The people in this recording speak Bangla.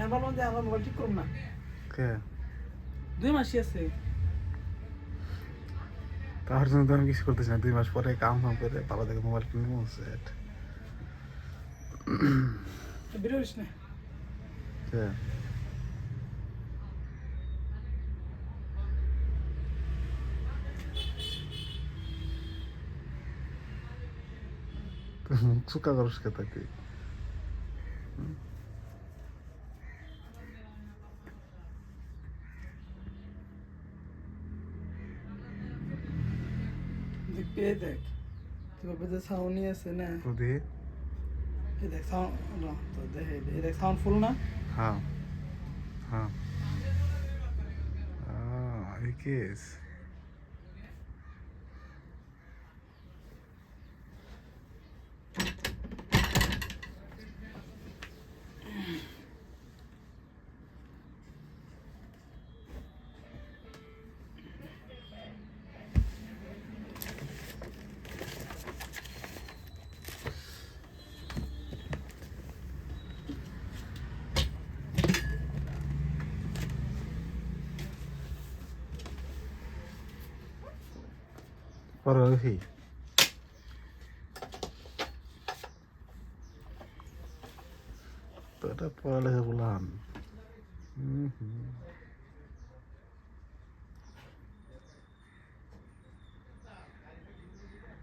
আমি বললাম যে আমার মোবাইল ঠিক করুন না কে 2 মাসই আছে তার জন্য তো আমি কিছু করতেছি না 2 মাস পরে কাম করে বাবা দেখে মোবাইল কিনে সেট বেরোইস না কে তুই মুখ চুকা করস কে তাকে দেখবি এই দেখ তোর যে সাউন্ড আছে না বুদ্ধি এই দেখ সাউন্ড তো দেখ এই দেখ সাউন্ড ফুল না হ্যাঁ হ্যাঁ এই কেস পরে ওই তো এটা পড়ালেখা বললাম